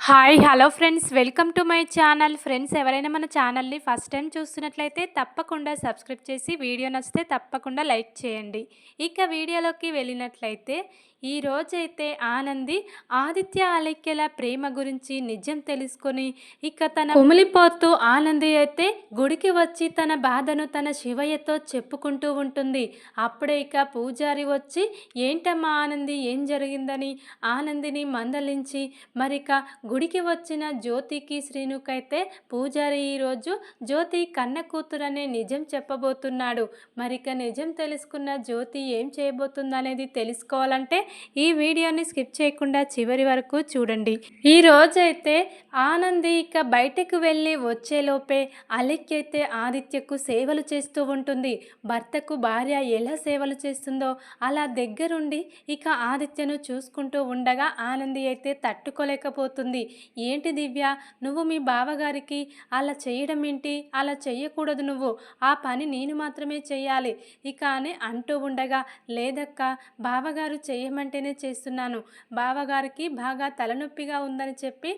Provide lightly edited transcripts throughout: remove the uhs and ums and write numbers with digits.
Hi hello friends, welcome to my channel. Friends, ఎవరైనా మన ఛానల్ని ఫస్ట్ టైం చూస్తున్నట్లయితే తప్పకుండా సబ్స్క్రైబ్ చేసి వీడియో నచ్చితే తప్పకుండా లైక్ చేయండి. ఇక వీడియోలోకి వెళ్ళినట్లయితే ఈ రోజైతే ఆనంది ఆదిత్య అలెక్యల ప్రేమ గురించి నిజం తెలుసుకొని ఇక తన కుమిలిపోతూ ఆనంది అయితే గుడికి వచ్చి తన బాధను తన శివయ్యతో చెప్పుకుంటూ ఉంటుంది. అప్పుడే ఇక పూజారి వచ్చి ఏంటమ్మా ఆనంది, ఏం జరిగిందని ఆనందిని మందలించి మరిక గుడికి వచ్చిన జ్యోతికి శ్రీనుకైతే పూజారి ఈరోజు జ్యోతి కన్న కూతురనే నిజం చెప్పబోతున్నాడు. మరిక నిజం తెలుసుకున్న జ్యోతి ఏం చేయబోతుందనేది తెలుసుకోవాలంటే ఈ వీడియోని స్కిప్ చేయకుండా చివరి వరకు చూడండి. ఈ రోజైతే ఆనంది ఇక బయటకు వెళ్ళి వచ్చేలోపే అలెక్య అయితే ఆదిత్యకు సేవలు చేస్తూ ఉంటుంది. భర్తకు భార్య ఎలా సేవలు చేస్తుందో అలా దగ్గరుండి ఇక ఆదిత్యను చూసుకుంటూ ఉండగా ఆనంది అయితే తట్టుకోలేకపోతుంది. ఏంటి దివ్య, నువ్వు మీ బావగారికి అలా చేయడం ఏంటి? అలా చెయ్యకూడదు, నువ్వు ఆ పని నేను మాత్రమే చెయ్యాలి ఇక అని అంటూ ఉండగా, లేదక్క, బావగారు చేయమంటేనే చేస్తున్నాను. బావగారికి బాగా తలనొప్పిగా ఉందని చెప్పి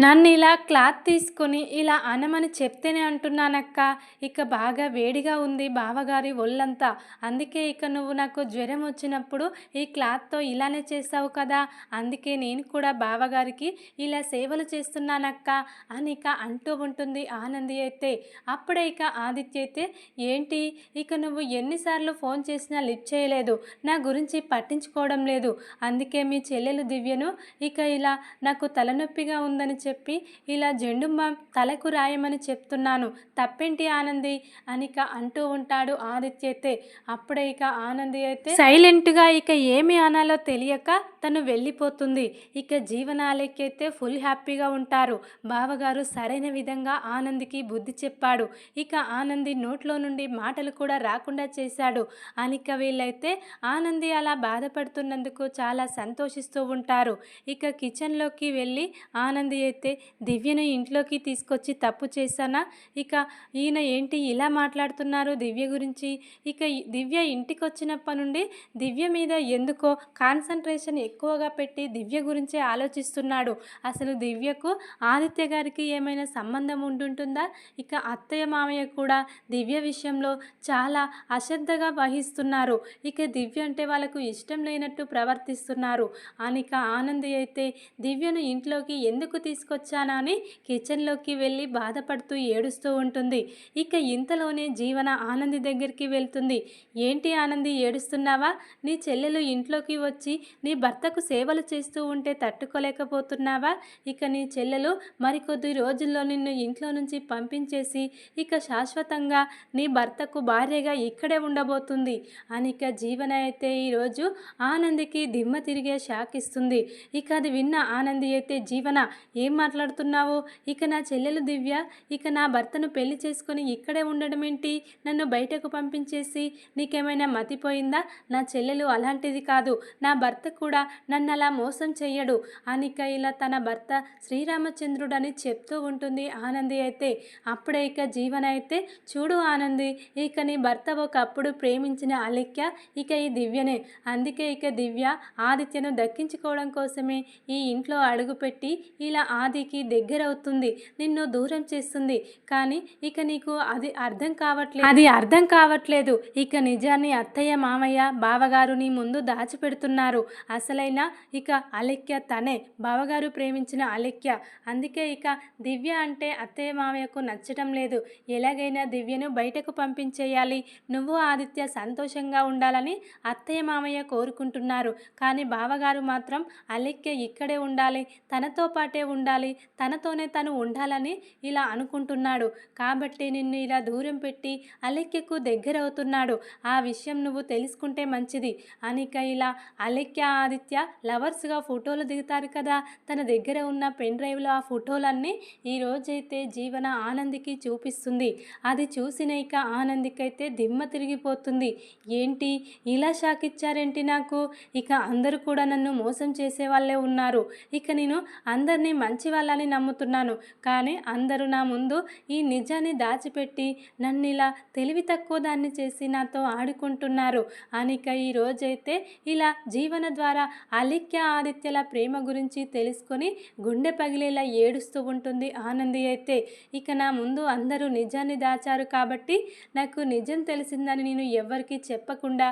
నన్ను ఇలా క్లాత్ తీసుకొని ఇలా అనమని చెప్తేనే అంటున్నానక్క. ఇక బాగా వేడిగా ఉంది బావగారి ఒళ్ళంతా, అందుకే ఇక నువ్వు నాకు జ్వరం వచ్చినప్పుడు ఈ క్లాత్తో ఇలానే చేసావు కదా, అందుకే నేను కూడా బావగారికి ఇలా సేవలు చేస్తున్నానక్క అని ఇక అంటూ ఉంటుంది ఆనంది అయితే. అప్పుడే ఇక ఆదిత్య అయితే, ఏంటి ఇక నువ్వు ఎన్నిసార్లు ఫోన్ చేసినా లిఫ్ట్ చేయలేదు, నా గురించి పట్టించుకోవడం లేదు, అందుకే మీ చెల్లెలు దివ్యను ఇక ఇలా నాకు తలనొప్పిగా ఉందని చెప్పి ఇలా జెండుమ్మ తలకు రాయమని చెప్తున్నాను, తప్పేంటి ఆనంది అనిక అంటూ ఉంటాడు ఆదిత్య అయితే. అప్పుడే ఇక ఆనంది అయితే సైలెంట్గా ఇక ఏమి అనాలో తెలియక తను వెళ్ళిపోతుంది. ఇక జీవనాలకైతే ఫుల్ హ్యాపీగా ఉంటారు. బావగారు సరైన విధంగా ఆనందికి బుద్ధి చెప్పాడు, ఇక ఆనంది నోట్లో నుండి మాటలు కూడా రాకుండా చేశాడు అనిక వీళ్ళైతే ఆనంది అలా బాధపడుతున్నందుకు చాలా సంతోషిస్తూ ఉంటారు. ఇక కిచెన్లోకి వెళ్ళి ఆనంది అయితే, దివ్యను ఇంట్లోకి తీసుకొచ్చి తప్పు చేశానా, ఇక ఈయన ఏంటి ఇలా మాట్లాడుతున్నారు దివ్య గురించి, ఇక దివ్య ఇంటికి వచ్చినప్పటి నుండి దివ్య మీద ఎందుకో కాన్సన్ట్రేషన్ ఎక్కువగా పెట్టి దివ్య గురించే ఆలోచిస్తున్నాడు. అసలు దివ్యకు ఆదిత్య గారికి ఏమైనా సంబంధం ఉంటుందా, ఇక అత్తయ్య మామయ్య కూడా దివ్య విషయంలో చాలా అశ్రద్ధగా వహిస్తున్నారు, ఇక దివ్య అంటే వాళ్ళకు ఇష్టం లేనట్టు ప్రవర్తిస్తున్నారు అనిక ఆనంది అయితే దివ్యను ఇంట్లోకి ఎందుకు తీసుకొచ్చానా అని కిచెన్లోకి వెళ్ళి బాధపడుతూ ఏడుస్తూ ఉంటుంది. ఇక ఇంతలోనే జీవన ఆనంది దగ్గరికి వెళ్తుంది. ఏంటి ఆనంది, ఏడుస్తున్నావా? నీ చెల్లెలు ఇంట్లోకి వచ్చి నీ భర్తకు సేవలు చేస్తూ ఉంటే తట్టుకోలేకపోతున్నావా? ఇక నీ చెల్లెలు మరికొద్ది రోజుల్లో నిన్ను ఇంట్లో నుంచి పంపించేసి ఇక శాశ్వతంగా నీ భర్తకు భార్యగా ఇక్కడే ఉండబోతుంది అనిక జీవన అయితే ఈరోజు ఆనందికి దిమ్మ తిరిగే షాక్ ఇస్తుంది. ఇక అది విన్న ఆనంది అయితే, జీవన ఏం మాట్లాడుతున్నావు, ఇక నా చెల్లెలు దివ్య ఇక నా భర్తను పెళ్లి చేసుకొని ఇక్కడే ఉండడం ఏంటి, నన్ను బయటకు పంపించేసి నీకేమైనా మతిపోయిందా, నా చెల్లెలు అలాంటిది కాదు, నా భర్త కూడా నన్ను అలా మోసం చెయ్యడు అనిక ఇలా తన భర్త శ్రీరామచంద్రుడని చెప్తూ ఉంటుంది ఆనంది అయితే. అప్పుడే ఇక జీవన అయితే, చూడు ఆనంది, ఇక నీ భర్త ఒకప్పుడు ప్రేమించిన అలెక్య ఇక ఈ దివ్యనే, అందుకే ఇక దివ్య ఆదిత్యను దక్కించుకోవడం కోసమే ఈ ఇంట్లో అడుగుపెట్టి ఇలా ఆదికి దగ్గరవుతుంది, నిన్ను దూరం చేస్తుంది, కానీ ఇక నీకు అది అర్థం కావట్లేదు, ఇక నిజాన్ని అత్తయ్య మామయ్య బావగారు నీ ముందు దాచిపెడుతున్నారు, అసలైన ఇక అలెక్య తనే, బావగారు ప్రేమించిన అలెక్య, అందుకే ఇక దివ్య అంటే అత్తయ్య మామయ్యకు నచ్చటం లేదు, ఎలాగైనా దివ్యను బయటకు పంపించేయాలి, నువ్వు ఆదిత్య సంతోషంగా ఉండాలని అత్తయ్య మామయ్య కోరుకుంటున్నారు, కానీ బావగారు మాత్రం అలెక్య ఇక్కడే ఉండాలి, తనతో పాటే ఉండాలి, తనతోనే తను ఉండాలని ఇలా అనుకుంటున్నాడు, కాబట్టి నిన్ను ఇలా దూరం పెట్టి అలెక్యకు దగ్గర అవుతున్నాడు, ఆ విషయం నువ్వు తెలుసుకుంటే మంచిది అనిక ఇలా అలెక్య ఆదిత్య లవర్స్గా ఫోటోలు దిగుతారు కదా, తన దగ్గర ఉన్న పెన్ డ్రైవ్లో ఆ ఫోటోలన్నీ ఈరోజైతే జీవన ఆనందికి చూపిస్తుంది. అది చూసిన ఇక ఆనందికైతే దిమ్మ తిరిగిపోతుంది. ఏంటి ఇలా షాక్ ఇచ్చారేంటి నాకు, ఇక అందరూ కూడా నన్ను మోసం చేసే వాళ్ళే ఉన్నారు. ఇక నేను అందరినీ మంచి వాళ్ళని నమ్ముతున్నాను. కానీ అందరూ నా ముందు ఈ నిజాన్ని దాచిపెట్టి నన్ను ఇలా తెలివి తక్కువ దాన్ని చేసి నాతో ఆడుకుంటున్నారు అని ఇక ఈరోజైతే ఇలా జీవన ద్వారా అలిఖ్య ఆదిత్యల ప్రేమ గురించి తెలుసుకొని గుండె పగిలేలా ఏడుస్తూ ఉంటుంది ఆనంది అయితే. ఇక నా ముందు అందరూ నిజాన్ని దాచారు కాబట్టి నాకు నిజం తెలిసిందని నేను ఎవరికీ చెప్పకుండా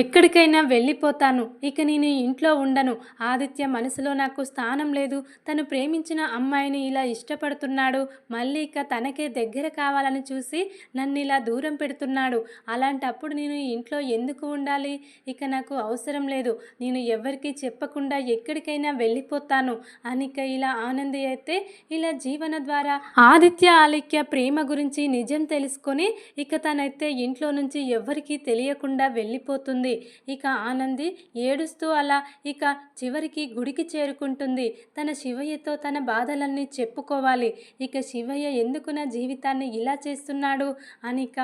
ఎక్కడికైనా వెళ్ళిపోతాను. ఇక నేను ఇంట్లో ఉండను. ఆదిత్య మనసులో నాకు స్థానం లేదు. తను ప్రేమించిన అమ్మాయిని ఇలా ఇష్టపడుతున్నాడు. మళ్ళీ ఇక తనకే దగ్గర కావాలని చూసి నన్ను ఇలా దూరం పెడుతున్నాడు. అలాంటప్పుడు నేను ఇంట్లో ఎందుకు ఉండాలి? ఇక నాకు అవసరం లేదు. నేను ఎవరికీ చెప్పకుండా ఎక్కడికైనా వెళ్ళిపోతాను అనిక ఇలా ఆనంది అయితే ఇలా జీవన ద్వారా ఆదిత్య అలిఖ్య ప్రేమ గురించి నిజం తెలుసుకొని ఇక తనైతే ఇంట్లో నుంచి ఎవరికీ తెలియకుండా వెళ్ళిపోతుంది. ఇక ఆనంది ఏడుస్తూ అలా ఇక చివరికి గుడికి చేరుకుంటుంది. తన శివయ్యతో తన బాధలన్నీ చెప్పుకోవాలి. ఇక శివయ్య ఎందుకు నా జీవితాన్ని ఇలా చేస్తున్నాడు అని ఇక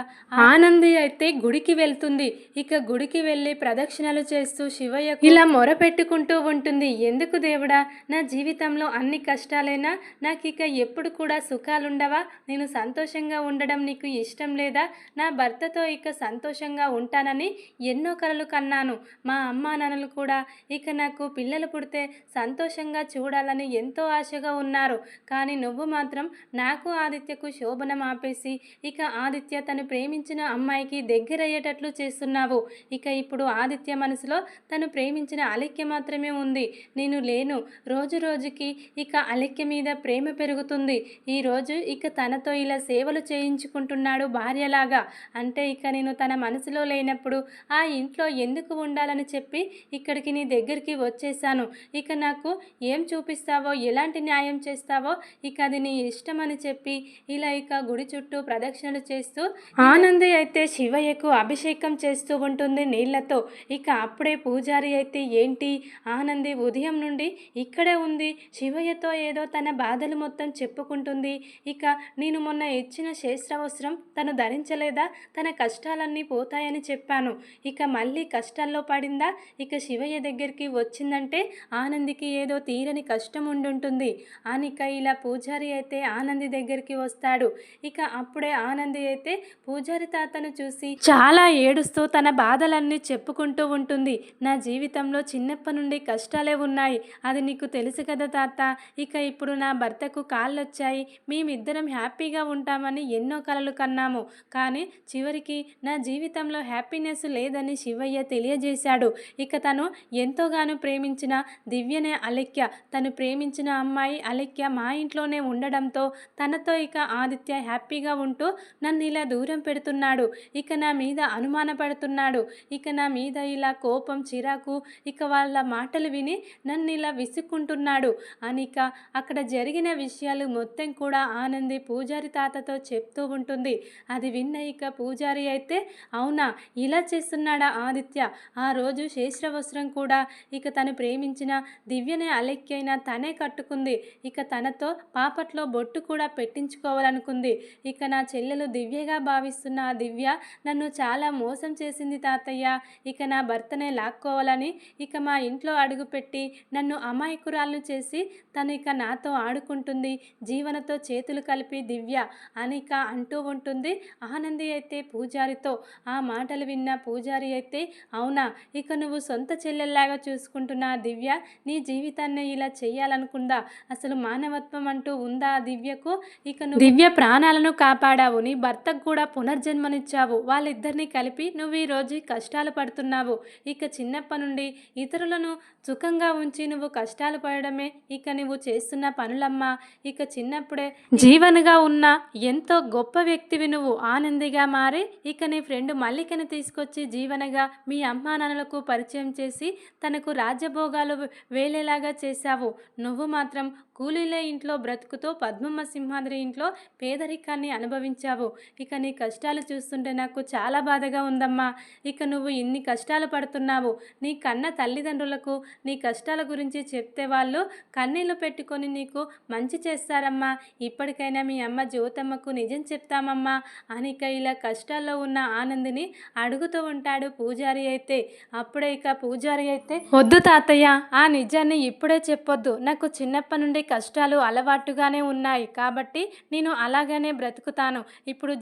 ఆనంది అయితే గుడికి వెళ్తుంది. ఇక గుడికి వెళ్ళి ప్రదక్షిణలు చేస్తూ శివయ్యకు ఇలా మొరపెట్టుకుంటూ ఉంటుంది. ఎందుకు దేవుడా, నా జీవితంలో అన్ని కష్టాలైనా నాకు ఇక ఎప్పుడు కూడా సుఖాలుండవా? నేను సంతోషంగా ఉండడం నీకు ఇష్టం లేదా? నా భర్తతో ఇక సంతోషంగా ఉంటానని ఎన్నో కలలు కన్నాను. మా అమ్మా నాన్నలు కూడా ఇక నాకు పిల్లలు పుడితే సంతోషంగా చూడాలని ఎంతో ఆశగా ఉన్నారు. కానీ నువ్వు మాత్రం నాకు ఆదిత్యకు శోభనం ఆపేసి ఇక ఆదిత్య తను ప్రేమించిన అమ్మాయికి దగ్గరయ్యేటట్లు చేస్తున్నావు. ఇక ఇప్పుడు ఆదిత్య మనసులో తను ప్రేమించిన అలిఖ్య మాత్రమే ఉంది. నేను లేను. రోజు రోజుకి ఇక అలిఖ్య మీద ప్రేమ పెరుగుతుంది. ఈరోజు ఇక తనతో ఇలా సేవలు చేయించుకుంటున్నాడు భార్యలాగా. అంటే ఇక నేను తన మనసులో లేనప్పుడు ఆ ఇంట్లో ఎందుకు ఉండాలని చెప్పి ఇక్కడికి నీ దగ్గరికి వచ్చేసాను. ఇక నాకు ఏం చూపిస్తావో, ఎలాంటి న్యాయం చేస్తావో ఇక అది నీ ఇష్టం అని చెప్పి ఇలా ఇక గుడి చుట్టూ ప్రదక్షిణలు చేస్తూ ఆనంది అయితే శివయ్యకు అభిషేకం చేస్తూ ఉంటుంది నీళ్లతో. ఇక అప్పుడే పూజారి అయితే ఏంటి ఆనంది ఉదయం నుండి ఇక్కడే ఉంది, శివయ్యతో ఏదో తన బాధలు మొత్తం చెప్పుకుంటుంది. ఇక నేను మొన్న ఇచ్చిన శేషవస్త్రం తను ధరించలేదా? తన కష్టాలన్నీ పోతాయని చెప్పాను. ఇక మళ్ళీ కష్టాల్లో పడిందా? ఇక శివయ్య దగ్గరికి వచ్చిందంటే ఆనందికి ఏదో తీరని కష్టం ఉండుంటుంది అని ఇక ఇలా పూజారి అయితే ఆనంది దగ్గరికి వస్తాడు. ఇక అప్పుడే ఆనంది అయితే పూజారి తాతను చూసి చాలా ఏడుస్తూ తన బాధలన్నీ చెప్పుకుంటూ ఉంటుంది. నా జీవితంలో చిన్నప్పటి నుండి కష్టాలే ఉన్నాయి, అది నీకు తెలుసు కదా తాత. ఇక ఇప్పుడు నా భర్తకు కాళ్ళొచ్చాయి, మేమిద్దరం హ్యాపీగా ఉంటామని ఎన్నో కలలు కన్నాము. కానీ చివరికి నా జీవితంలో హ్యాపీనెస్ లేదని శివయ్య తెలియజేశాడు. ఇక తను ఎంతోగానో ప్రేమించిన దివ్యనే అలిఖ్య, తను ప్రేమించిన అమ్మాయి అలిఖ్య మా ఇంట్లోనే ఉండడంతో తనతో ఇక ఆదిత్య హ్యాపీగా ఉంటూ నన్ను ఇలా దూరం పెడుతున్నాడు. ఇక నా మీద అనుమానపడుతున్నాడు. ఇక నా మీద ఇలా కోపం చిరాకు ఇక వాళ్ళ మాటలు విని నన్ను ఇలా విసుక్కుంటున్నాడు అని ఇక అక్కడ జరిగిన విషయాలు మొత్తం కూడా ఆనంది పూజారి తాతతో చెప్తూ ఉంటుంది. అది విన్న ఇక పూజారి అయితే అవునా, ఇలా చేస్తున్నాడా ఆదిత్య? ఆ రోజు శేషవస్త్రం కూడా ఇక తను ప్రేమించిన దివ్యనే అలెక్కైనా తనే కట్టుకుంది. ఇక తనతో పాపట్లో బొట్టు కూడా పెట్టించుకోవాలనుకుంది. ఇక నా చెల్లెలు దివ్యగా భావిస్తున్న ఆ దివ్య నన్ను చాలా మోసం చేసింది తాతయ్య. ఇక నా భర్తనే లాక్కోవాలని ఇక మా ఇంట్లో అడుగుపెట్టి నన్ను అమాయకురాలను చేసి తను ఇక నాతో ఆడుకుంటుంది, జీవనతో చేతులు కలిపి దివ్య అని ఇక అంటూ ఉంటుంది. ఆనంది అయితే పూజారితో. ఆ మాటలు విన్న పూజారి అయితే అవునా, ఇక నువ్వు సొంత చెల్లెల్లాగా చూసుకుంటున్న దివ్య నీ జీవితాన్ని ఇలా చేయాలనుకుందా? అసలు మానవత్వం అంటూ ఉందా ఆ దివ్యకు? ఇక నువ్వు దివ్య ప్రాణాలను కాపాడావు, నీ భర్తకు కూడా పునర్జన్మనిచ్చావు, వాళ్ళిద్దరినీ కలిపి నువ్వు ఈరోజు కష్టాలు పడుతున్నావు. ఇక చిన్నప్పటి నుండి ఇతరులను సుఖంగా ఉంచి నువ్వు కష్టాలు పడడమే ఇక నువ్వు చేస్తున్న పనులమ్మా. ఇక చిన్నప్పుడే జీవనగా ఉన్న ఎంతో గొప్ప వ్యక్తివి నువ్వు. ఆనందిగా మారి ఇక నీ ఫ్రెండ్ మల్లికని తీసుకొచ్చి జీవనగా మీ అమ్మా నాన్నలకు పరిచయం చేసి తనకు రాజ్యభోగాలు వేలేలాగా చేశావు. నువ్వు మాత్రం కూలీల ఇంట్లో బ్రతుకుతో పద్మమ్మ సింహాద్రి ఇంట్లో పేదరికాన్ని అనుభవించావు. ఇక నీ కష్టాలు చూస్తుంటే నాకు చాలా బాధగా ఉందమ్మా. ఇక నువ్వు ఇన్ని కష్టాలు పడుతున్నావు. నీ కన్న తల్లిదండ్రులకు నీ కష్టాల గురించి చెప్తే వాళ్ళు కన్నీళ్లు పెట్టుకొని నీకు మంచి చేస్తారమ్మా. ఇప్పటికైనా మీ అమ్మ జ్యోతమ్మకు నిజం చెప్తామమ్మా అని ఇక ఇలా కష్టాల్లో ఉన్న ఆనందిని అడుగుతూ ఉంటాడు పూజారి అయితే. అప్పుడే ఇక పూజారి అయితే, వద్దు తాతయ్య, ఆ నిజాన్ని ఇప్పుడే చెప్పొద్దు. నాకు చిన్నప్పటి నుండి కష్టాలు అలవాటుగానే ఉన్నాయి కాబట్టి నేను అలాగనే బ్రతుకుతాను. ఇప్పుడు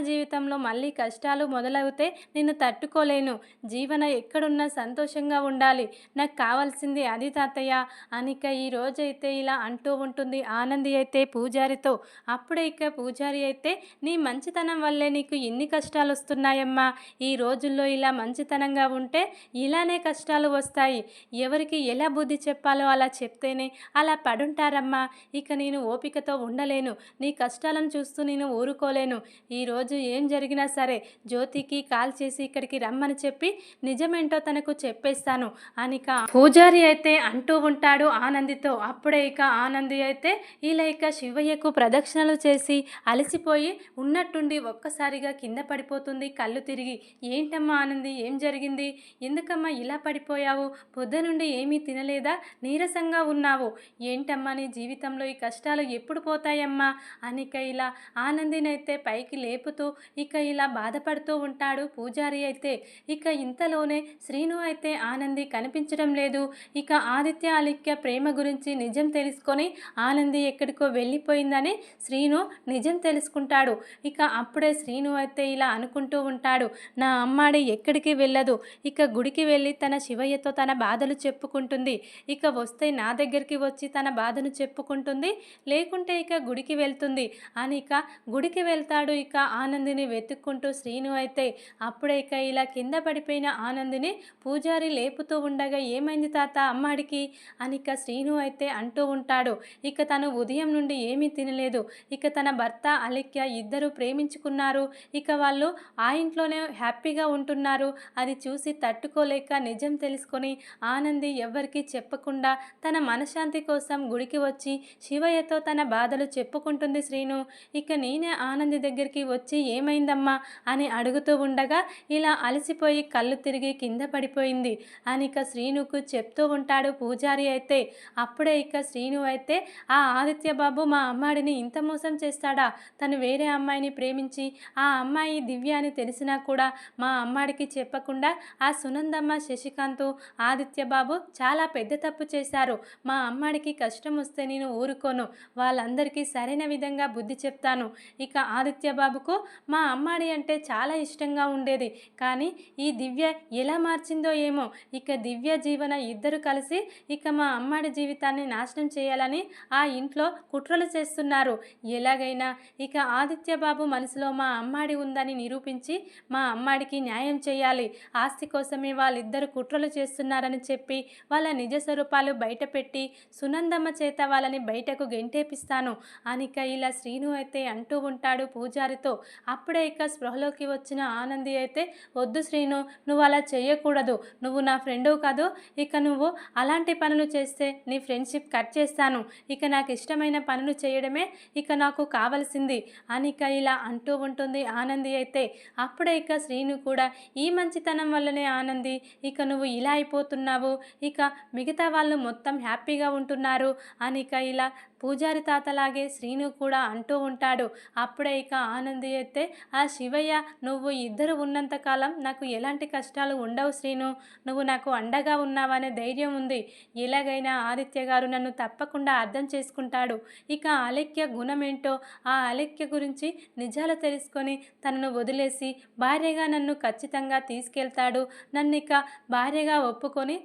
జీవితంలో మళ్ళీ కష్టాలు మొదలవుతే నేను తట్టుకోలేను. జీవన ఎక్కడున్నా సంతోషంగా ఉండాలి. నాకు కావాల్సింది అది తాతయ్య అనిక ఈ రోజైతే ఇలా అంటూ ఉంటుంది ఆనంది అయితే పూజారితో. అప్పుడే ఇక పూజారి అయితే, నీ మంచితనం వల్లే నీకు ఎన్ని కష్టాలు వస్తున్నాయమ్మా. ఈ రోజుల్లో ఇలా మంచితనంగా ఉంటే ఇలానే కష్టాలు వస్తాయి. ఎవరికి ఎలా బుద్ధి చెప్పాలో అలా చెప్తేనే అలా పడుంటారమ్మా. ఇక నేను ఓపికతో ఉండలేను. నీ కష్టాలను చూస్తూ నేను ఊరుకోలేను. ఈరోజు ఏం జరిగినా సరే జ్యోతికి కాల్ చేసి ఇక్కడికి రమ్మని చెప్పి నిజమేంటో తనకు చెప్పేస్తాను అనిక పూజారి అయితే అంటూ ఉంటాడు ఆనందితో. అప్పుడే ఇక ఆనంది అయితే ఇలా ఇక శివయ్యకు ప్రదక్షిణలు చేసి అలసిపోయి ఉన్నట్టుండి ఒక్కసారిగా కింద పడిపోతుంది కళ్ళు తిరిగి. ఏంటమ్మా ఆనంది, ఏం జరిగింది? ఎందుకమ్మా ఇలా పడిపోయావు? పొద్దు నుండి ఏమీ తినలేదా? నీరసంగా ఉన్నావు. ఏంటమ్మా నీ జీవితంలో ఈ కష్టాలు ఎప్పుడు పోతాయమ్మా అనిక ఇలా ఆనందినైతే పైకి లేపుతూ ఇక ఇలా బాధపడుతూ ఉంటాడు పూజారి అయితే. ఇక ఇంతలోనే శ్రీను అయితే ఆనంది కనిపించడం లేదు. ఇక ఆదిత్య అలిక్య ప్రేమ గురించి నిజం తెలుసుకొని ఆనంది ఎక్కడికో వెళ్ళిపోయిందని శ్రీను నిజం తెలుసుకుంటాడు. ఇక అప్పుడే శ్రీను అయితే ఇలా అనుకుంటూ ఉంటాడు, నా అమ్మాడి ఎక్కడికి వెళ్ళదు. ఇక గుడికి వెళ్ళి తన శివయ్యతో తన బాధలు చెప్పుకుంటుంది. ఇక వస్తే నా దగ్గరికి వచ్చి తన బాధను చెప్పుకుంటుంది, లేకుంటే ఇక గుడికి వెళ్తుంది అని ఇక గుడికి వెళ్తాడు. ఇక ఆనందిని వెతుక్కుంటూ శ్రీను అయితే. అప్పుడే ఇక ఇలా కింద పడిపోయిన ఆనందిని పూజారి లేపుతూ ఉండగా, ఏమైంది తాత అమ్మాడికి అనిక శ్రీను అయితే అంటూ ఉంటాడు. ఇక తను ఉదయం నుండి ఏమీ తినలేదు. ఇక తన భర్త అలిక్య ఇద్దరు ప్రేమించుకున్నారు. ఇక వాళ్ళు ఆ ఇంట్లోనే హ్యాపీగా ఉంటున్నారు. అది చూసి తట్టుకోలేక నిజం తెలుసుకొని ఆనంది ఎవ్వరికీ చెప్పకుండా తన మనశ్శాంతి కోసం గుడికి వచ్చి శివయ్యతో తన బాధలు చెప్పుకుంటుంది శ్రీను. ఇక నేనే ఆనంది దగ్గరికి వచ్చి ఏమైందమ్మా అని అడుగుతూ ఉండగా ఇలా అలసిపోయి కళ్ళు తిరిగి కింద పడిపోయింది అని ఇక శ్రీనుకు చెప్తూ ఉంటాడు పూజారి అయితే. అప్పుడే ఇక శ్రీను అయితే, ఆ ఆదిత్య బాబు మా అమ్మాడిని ఇంత మోసం చేస్తాడా? తను వేరే అమ్మాయిని ప్రేమించి ఆ అమ్మాయి దివ్య అని తెలిసినా కూడా మా అమ్మాడికి చెప్పకుండా ఆ సునందమ్మ, శశికాంత్, ఆదిత్య బాబు చాలా పెద్ద తప్పు చేశారు. మా అమ్మాడికి కష్టం వస్తే నేను ఊరుకోను. వాళ్ళందరికీ సరైన విధంగా బుద్ధి చెప్తాను. ఇక ఆదిత్య బాబుకు మా అమ్మాడి అంటే చాలా ఇష్టంగా ఉండేది. కానీ ఈ దివ్య ఎలా మార్చిందో ఏమో. ఇక దివ్య జీవన ఇద్దరు కలిసి ఇక మా అమ్మాడి జీవితాన్ని నాశనం చేయాలని ఆ ఇంట్లో కుట్రలు చేస్తున్నారు. ఎలాగైనా ఇక ఆదిత్య బాబు మనసులో మా అమ్మాడి ఉందని నిరూపించి మా అమ్మాడికి న్యాయం చేయాలి. ఆస్తి కోసమే వాళ్ళిద్దరు కుట్రలు చేస్తున్నారని చెప్పి వాళ్ళ నిజ స్వరూపాలు బయటపెట్టి సునందమ్మ చేత వాళ్ళని బయటకు గెంటేపిస్తాను అనిక ఇలా శ్రీను అయితే అంటూ ఉంటాడు పూజారితో. అప్పుడే ఇక స్పృహలోకి వచ్చిన ఆనంది అయితే, వద్దు శ్రీను, నువ్వు అలా చేయకూడదు. నువ్వు నా ఫ్రెండు కాదు. ఇక నువ్వు అలాంటి పనులు చేస్తే నీ ఫ్రెండ్షిప్ కట్ చేస్తాను. ఇక నాకు ఇష్టమైన పనులు చేయడమే ఇక నాకు కావలసింది అనిక ఇలా అంటూ ఉంటుంది ఆనంది అయితే. అప్పుడే ఇక శ్రీను కూడా, ఈ మంచితనం వల్లనే ఆనంది ఇక నువ్వు ఇలా అయిపోతున్నావు. ఇక మిగతా వాళ్ళు మొత్తం హ్యాపీగా ఉంటున్నారు అనిక ఇలా పూజారి తాతలాగే శ్రీను కూడా అంటూ ఉంటాడు. అప్పుడే ఇక ఆనంది అయితే, ఆ శివయ్య నువ్వు ఇద్దరు ఉన్నంతకాలం నాకు ఎలాంటి కష్టాలు ఉండవు శ్రీను. నువ్వు నాకు అండగా ఉన్నావనే ధైర్యం ఉంది. ఎలాగైనా ఆదిత్య గారు నన్ను తప్పకుండా అర్థం చేసుకుంటాడు. ఇక అలెక్య గుణమేంటో, ఆ అలెక్య గురించి నిజాలు తెలుసుకొని తనను వదిలేసి భార్యగా నన్ను ఖచ్చితంగా తీసుకెళ్తాడు. నన్ను ఇక భార్యగా ఒప్పుకొని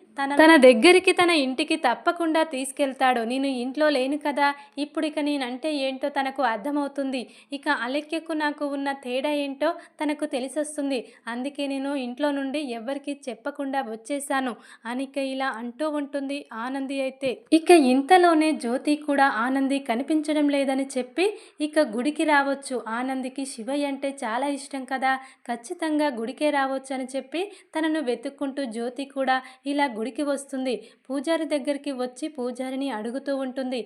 తన దగ్గరికి తన ఇంటికి తప్పకుండా తీసుకెళ్తాడు. నేను ఇంట్లో లేను కదా, ఇప్పుడు ఇక నేనంటే ఏంటో తనకు అర్థమవుతుంది. ఇక అలెక్యకు నాకు ఉన్న తేడా ఏంటో తనకు తెలిసొస్తుంది. అందుకే నేను ఇంట్లో నుండి ఎవ్వరికీ చెప్పకుండా వచ్చేసాను అనిక ఇలా అంటూ ఉంటుంది ఆనంది అయితే. ఇక ఇంతలోనే జ్యోతి కూడా ఆనంది కనిపించడం లేదని చెప్పి ఇక గుడికి రావచ్చు. ఆనందికి శివయ్య అంటే చాలా ఇష్టం కదా, ఖచ్చితంగా గుడికే రావచ్చు అని చెప్పి తనను వెతుక్కుంటూ జ్యోతి కూడా ఇలా గుడికి వస్తుంది. పూజారి దగ్గరికి వచ్చి పూజారిని అడుగుతూ ఉంటుంది.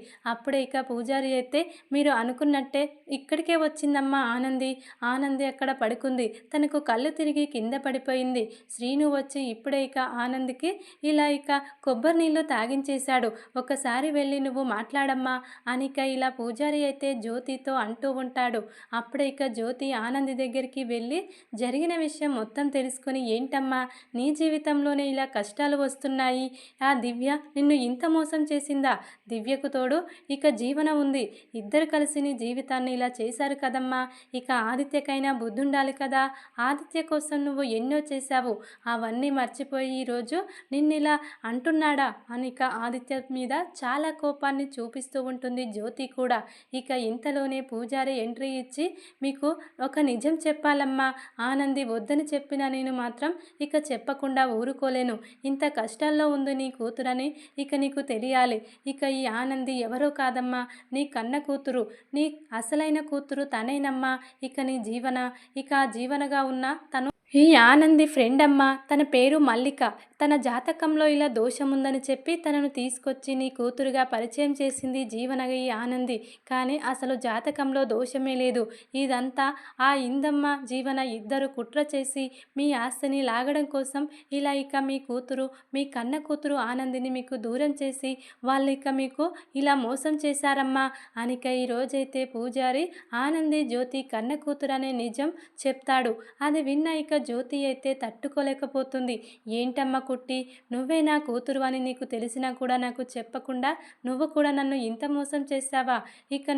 అప్పుడే ఇక పూజారి అయితే, మీరు అనుకున్నట్టే ఇక్కడికే వచ్చిందమ్మా ఆనంది. ఆనంది అక్కడ పడుకుంది. తనకు కళ్ళు తిరిగి కింద పడిపోయింది. శ్రీను వచ్చి ఇప్పుడే ఇక ఆనందికి ఇలా ఇక కొబ్బరి నీళ్ళు తాగించేశాడు. ఒక్కసారి వెళ్ళి నువ్వు మాట్లాడమ్మా అనిక ఇలా పూజారి అయితే జ్యోతితో అంటూ ఉంటాడు. అప్పుడే ఇక జ్యోతి ఆనంది దగ్గరికి వెళ్ళి జరిగిన విషయం మొత్తం తెలుసుకొని, ఏంటమ్మా నీ జీవితంలోనే ఇలా కష్టాలు వస్తున్నాయి, ఆ దివ్య నిన్ను ఇంత మోసం చేసిందా? దివ్యకు తోడు ఇక జీవన ఉంది. ఇద్దరు కలిసి నీ జీవితాన్ని ఇలా చేశారు కదమ్మా. ఇక ఆదిత్యకైనా బుద్ధుండాలి కదా. ఆదిత్య కోసం నువ్వు ఎన్నో చేశావు. అవన్నీ మర్చిపోయి ఈరోజు నిన్నిలా అంటున్నాడా అని ఇక ఆదిత్య మీద చాలా కోపాన్ని చూపిస్తూ ఉంటుంది జ్యోతి కూడా. ఇక ఇంతలోనే పూజారి ఎంట్రీ ఇచ్చి, మీకు ఒక నిజం చెప్పాలమ్మా. ఆనంది వద్దని చెప్పినా నేను మాత్రం ఇక చెప్పకుండా ఊరుకోలేను. ఇంత కష్టాల్లో ఉంది నీ కూతురని ఇక నీకు తెలియాలి. ఇక ఈ ఆనంది ఎవరో కాదమ్మా, నీ కన్న కూతురు, నీ అసలైన కూతురు తనేనమ్మా. ఇక నీ జీవన, ఇక ఆ జీవనగా ఉన్న తను ఈ ఆనంది ఫ్రెండ్ అమ్మ. తన పేరు మల్లిక. తన జాతకంలో ఇలా దోషముందని చెప్పి తనను తీసుకొచ్చి నీ కూతురుగా పరిచయం చేసింది జీవనగా ఈ ఆనంది. కానీ అసలు జాతకంలో దోషమే లేదు. ఇదంతా ఆ ఇందమ్మ జీవన ఇద్దరు కుట్ర చేసి మీ ఆస్తిని లాగడం కోసం ఇలా ఇక మీ కూతురు, మీ కన్న కూతురు ఆనందిని మీకు దూరం చేసి వాళ్ళు ఇక మీకు ఇలా మోసం చేశారమ్మా అనిక ఈరోజైతే పూజారి ఆనంది జ్యోతి కన్న కూతురు అనే నిజం చెప్తాడు. అది విన్న ఇక జ్యోతి అయితే తట్టుకోలేకపోతుంది. ఏంటమ్మా కుట్టి, నువ్వే నా కూతురు అని నీకు తెలిసినా కూడా నాకు చెప్పకుండా నువ్వు కూడా నన్ను ఇంత మోసం చేశావా? ఇక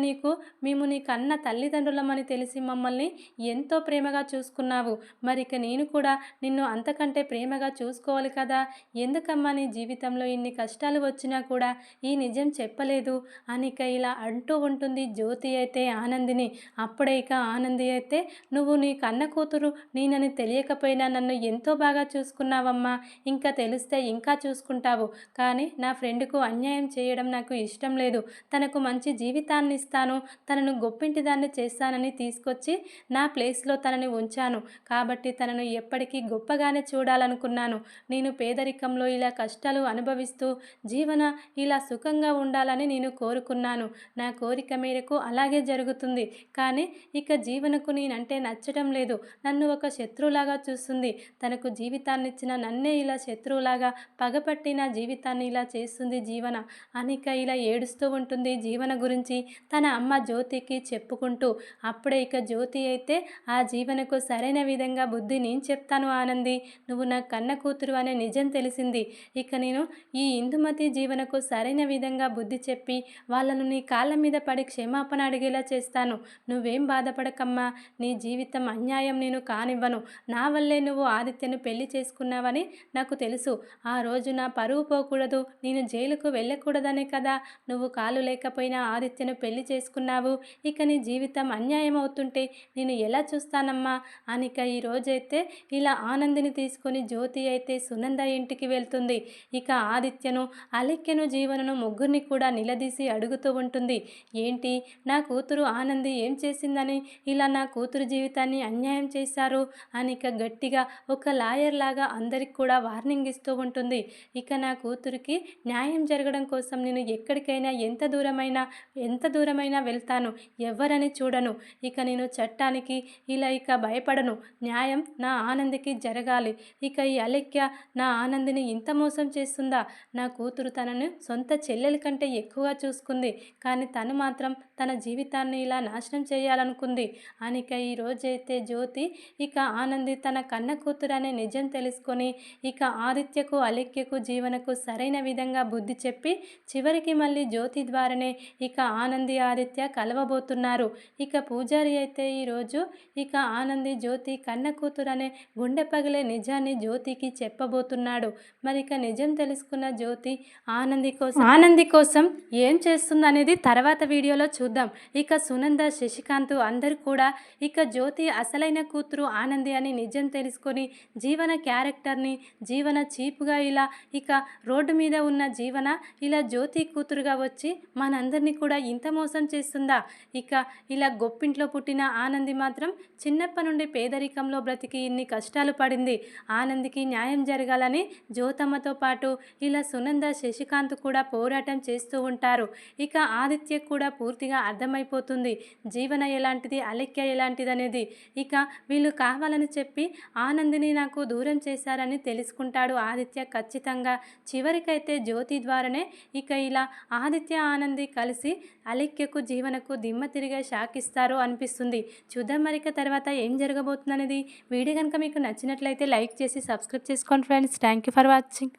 మేము నీ కన్న తల్లిదండ్రులమని తెలిసి మమ్మల్ని ఎంతో ప్రేమగా చూసుకున్నావు. మరిక నేను కూడా నిన్ను అంతకంటే ప్రేమగా చూసుకోవాలి కదా. ఎందుకమ్మా నీ జీవితంలో ఇన్ని కష్టాలు వచ్చినా కూడా ఈ నిజం చెప్పలేదు అనిక ఇలా అంటూ ఉంటుంది జ్యోతి అయితే ఆనందిని. అప్పుడే ఇక ఆనంది అయితే, నువ్వు నీ కన్న కూతురు నేనని తెలియకపోయినా నన్ను ఎంతో బాగా చూసుకున్నావమ్మా. ఇంకా తెలిస్తే ఇంకా చూసుకుంటావు. కానీ నా ఫ్రెండ్కు అన్యాయం చేయడం నాకు ఇష్టం లేదు. తనకు మంచి జీవితాన్ని ఇస్తాను, తనను గొప్పింటి దాన్ని చేస్తానని తీసుకొచ్చి నా ప్లేస్లో తనని ఉంచాను. కాబట్టి తనను ఎప్పటికీ గొప్పగానే చూడాలనుకున్నాను. నేను పేదరికంలో ఇలా కష్టాలు అనుభవిస్తూ జీవన ఇలా సుఖంగా ఉండాలని నేను కోరుకున్నాను. నా కోరిక మేరకు అలాగే జరుగుతుంది. కానీ ఇక జీవనకు నేనంటే నచ్చడం లేదు. నన్ను ఒక శత్రువులాగా చూస్తుంది. తనకు జీవితాన్నిచ్చిన నన్నే ఇలా శత్రువులాగా పగపట్టి నా జీవితాన్ని ఇలా చేస్తుంది జీవన అనిక ఇలా ఏడుస్తూ ఉంటుంది జీవన గురించి తన అమ్మ జ్యోతికి చెప్పుకుంటూ. అప్పుడే ఇక జ్యోతి అయితే, ఆ జీవనకు సరైన విధంగా బుద్ధి నేను చెప్తాను ఆనంది. నువ్వు నా కన్న కూతురు అనే నిజం తెలిసింది. ఇక నేను ఈ ఇందుమతి జీవనకు సరైన విధంగా బుద్ధి చెప్పి వాళ్ళను నీ కాళ్ళ మీద పడి క్షమాపణ అడిగేలా చేస్తాను. నువ్వేం బాధపడకమ్మా. నీ జీవితం అన్యాయం నేను కానివ్వను. నా వల్లే నువ్వు ఆదిత్యను పెళ్లి చేసుకున్నావని నాకు తెలుసు. ఆ రోజు నా పరువు పోకూడదు, నేను జైలుకు వెళ్ళకూడదనే కదా నువ్వు కాలు లేకపోయినా ఆదిత్యను పెళ్లి చేసుకున్నావు. ఇక నీ జీవితం అన్యాయం అవుతుంటే నేను ఎలా చూస్తానమ్మా అనిక ఈరోజైతే ఇలా ఆనందిని తీసుకొని జ్యోతి అయితే సునంద ఇంటికి వెళ్తుంది. ఇక ఆదిత్యను, అలిక్యను, జీవనను ముగ్గురిని కూడా నిలదీసి అడుగుతూ ఉంటుంది. ఏంటి, నా కూతురు ఆనంది ఏం చేసిందని ఇలా నా కూతురు జీవితాన్ని అన్యాయం చేశారు అనిక గట్టిగా ఒక లాయర్ లాగా అందరికి కూడా వార్నింగ్ ఇస్తూ ఉంటుంది. ఇక నా కూతురికి న్యాయం జరగడం కోసం నేను ఎక్కడికైనా ఎంత దూరమైనా వెళ్తాను. ఎవరని చూడను. ఇక నేను చట్టానికి ఇలా ఇక భయపడను. న్యాయం నా ఆనందికి జరగాలి. ఇక ఈ అలెక్య నా ఆనందిని ఇంత మోసం చేస్తుందా? నా కూతురు తనను సొంత చెల్లెలి కంటే ఎక్కువగా చూసుకుంది. కానీ తను మాత్రం తన జీవితాన్ని ఇలా నాశనం చేయాలనుకుంది అనిక ఈరోజైతే జ్యోతి ఇక ఆనంది తన కన్న కూతురు అనే నిజం తెలుసుకొని ఇక ఆదిత్యకు, అలెక్యకు, జీవనకు సరైన విధంగా బుద్ధి చెప్పి చివరికి మళ్ళీ జ్యోతి ద్వారానే ఇక ఆనంది, ఆదిత్య కలవబోతున్నారు. ఇక పూజారి అయితే ఈరోజు ఇక ఆనంది, జ్యోతి కన్న కూతురు అనే గుండె పగిలే నిజాన్ని జ్యోతికి చెప్పబోతున్నాడు. మరి ఇక నిజం తెలుసుకున్న జ్యోతి ఆనంది కోసం ఏం చేస్తుందనేది తర్వాత వీడియోలో చూద్దాం. ఇక సునంద, శశికాంత్ అందరూ కూడా ఇక జ్యోతి అసలైన కూతురు ఆనంది అని నిజం తెలుసుకొని జీవన క్యారెక్టర్ని జీవన చీప్గా ఇలా ఇక రోడ్డు మీద ఉన్న జీవన ఇలా జ్యోతి కూతురుగా వచ్చి మనందరినీ కూడా ఇంత మోసం చేస్తుందా. ఇక ఇలా గొప్పింట్లో పుట్టిన ఆనంది మాత్రం చిన్నప్పటి నుండి పేదరికంలో బ్రతికి ఇన్ని కష్టాలు పడింది. ఆనందికి న్యాయం జరగాలని జ్యోతమ్మతో పాటు ఇలా సునంద శశికాంత్ కూడా పోరాటం చేస్తూ ఉంటారు. ఇక ఆదిత్య కూడా పూర్తిగా అర్థమైపోతుంది జీవన ఎలాంటిది అలెక్య ఎలాంటిది అనేది. ఇక వీళ్ళు కావాలని చెప్పి ఆనందిని నాకు దూరం చేశారని తెలుసుకుంటాడు ఆదిత్య ఖచ్చితంగా. చివరికైతే జ్యోతి ద్వారానే ఇక ఇలా ఆదిత్య ఆనంది కలిసి అలెక్యకు జీవనకు దిమ్మ తిరిగే షాక్ ఇస్తారు అనిపిస్తుంది. చూద్దాం మరిక తర్వాత ఏం జరగబోతుంది అనేది. వీడియో కనుక మీకు నచ్చినట్లయితే లైక్ చేసి సబ్స్క్రైబ్ చేసుకోండి friends. Thank you for watching.